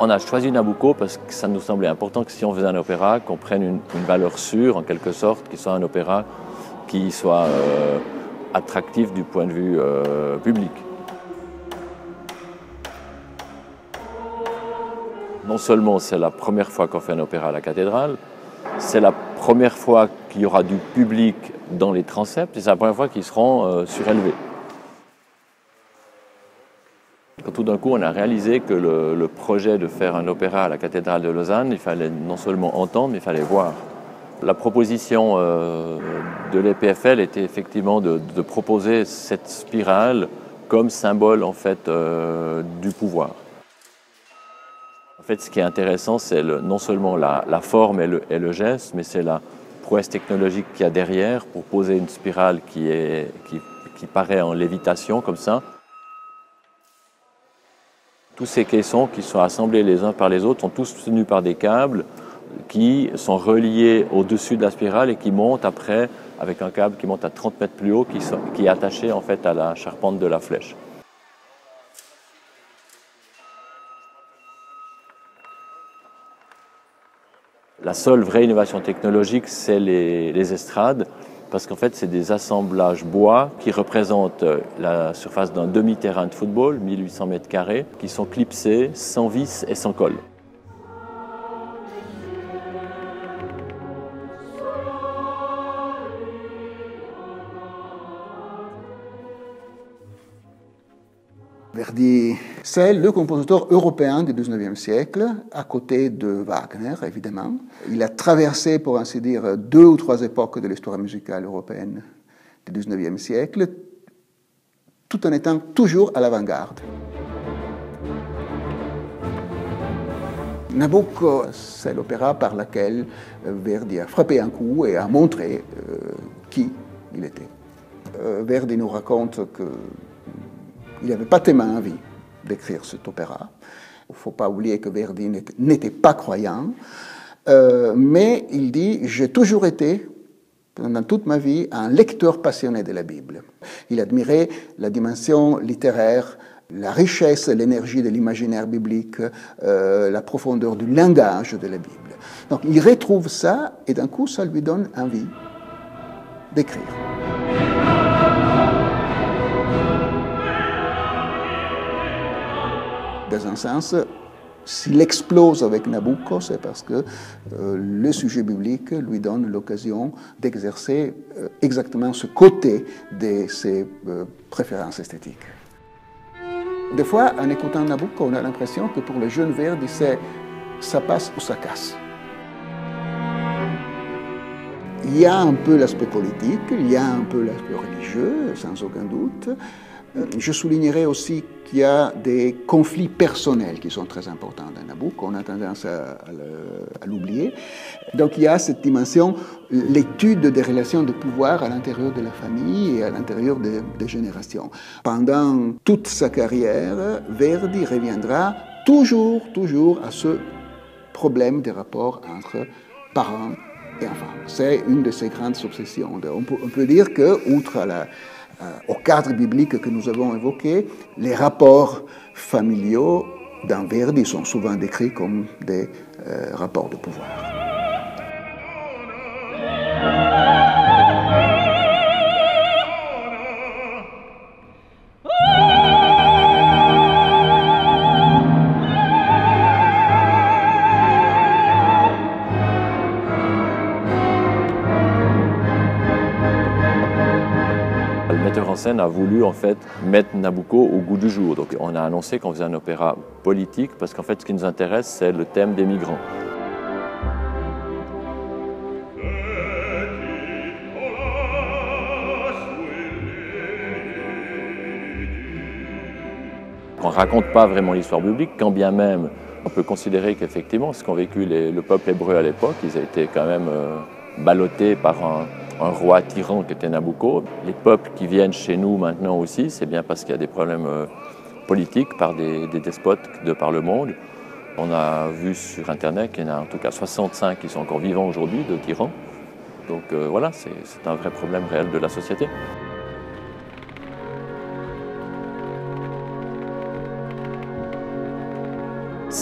On a choisi Nabucco parce que ça nous semblait important que si on faisait un opéra, qu'on prenne une valeur sûre, en quelque sorte, qu'il soit un opéra qui soit attractif du point de vue public. Non seulement c'est la première fois qu'on fait un opéra à la cathédrale, c'est la première fois qu'il y aura du public dans les transepts et c'est la première fois qu'ils seront surélevés. Quand tout d'un coup on a réalisé que le projet de faire un opéra à la cathédrale de Lausanne, il fallait non seulement entendre, mais il fallait voir. La proposition de l'EPFL était effectivement de proposer cette spirale comme symbole en fait, du pouvoir. En fait, ce qui est intéressant, c'est non seulement la forme et le geste, mais c'est la prouesse technologique qu'il y a derrière pour poser une spirale qui paraît en lévitation, comme ça. Tous ces caissons qui sont assemblés les uns par les autres sont tous tenus par des câbles qui sont reliés au-dessus de la spirale et qui montent après avec un câble qui monte à 30 mètres plus haut qui est attaché en fait à la charpente de la flèche. La seule vraie innovation technologique, c'est les estrades, parce qu'en fait, c'est des assemblages bois qui représentent la surface d'un demi-terrain de football, 1800 mètres carrés, qui sont clipsés, sans vis et sans colle. Verdi, c'est le compositeur européen du XIXe siècle, à côté de Wagner, évidemment. Il a traversé, pour ainsi dire, 2 ou 3 époques de l'histoire musicale européenne du XIXe siècle, tout en étant toujours à l'avant-garde. Nabucco, c'est l'opéra par lequel Verdi a frappé un coup et a montré qui il était. Verdi nous raconte qu'il n'avait pas tellement envie d'écrire cet opéra. Il ne faut pas oublier que Verdi n'était pas croyant, mais il dit « J'ai toujours été, pendant toute ma vie, un lecteur passionné de la Bible ». Il admirait la dimension littéraire, la richesse et l'énergie de l'imaginaire biblique, la profondeur du langage de la Bible. Donc il retrouve ça et d'un coup ça lui donne envie d'écrire. Dans un sens, s'il explose avec Nabucco, c'est parce que le sujet biblique lui donne l'occasion d'exercer exactement ce côté de ses préférences esthétiques. Des fois, en écoutant Nabucco, on a l'impression que pour le jeune Verdi, c'est ça passe ou ça casse. Il y a un peu l'aspect politique, il y a un peu l'aspect religieux, sans aucun doute. Je soulignerai aussi qu'il y a des conflits personnels qui sont très importants dans Nabucco. On a tendance à l'oublier. Donc il y a cette dimension, l'étude des relations de pouvoir à l'intérieur de la famille et à l'intérieur des générations. Pendant toute sa carrière, Verdi reviendra toujours à ce problème des rapports entre parents et enfants. C'est une de ses grandes obsessions. On peut dire que, outre au cadre biblique que nous avons évoqué, les rapports familiaux dans Verdi sont souvent décrits comme des rapports de pouvoir. Le metteur en scène a voulu en fait mettre Nabucco au goût du jour. Donc on a annoncé qu'on faisait un opéra politique parce qu'en fait ce qui nous intéresse c'est le thème des migrants. On ne raconte pas vraiment l'histoire biblique, quand bien même on peut considérer qu'effectivement ce qu'ont vécu le peuple hébreu à l'époque, ils ont été quand même ballottés par un roi tyran qui était Nabucco. Les peuples qui viennent chez nous maintenant aussi, c'est bien parce qu'il y a des problèmes politiques par des despotes de par le monde. On a vu sur Internet qu'il y en a en tout cas 65 qui sont encore vivants aujourd'hui de tyrans. Donc voilà, c'est un vrai problème réel de la société.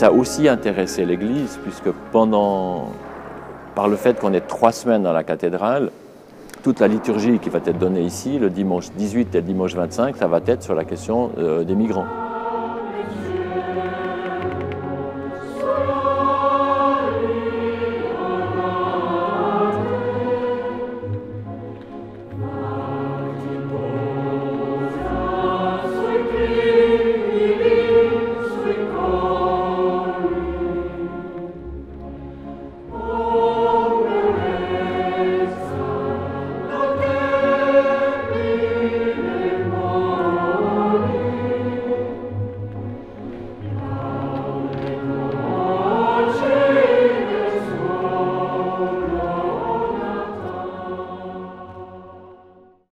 ça a aussi intéressé l'Église, puisque par le fait qu'on est 3 semaines dans la cathédrale, toute la liturgie qui va être donnée ici, le dimanche 18 et le dimanche 25, ça va être sur la question des migrants.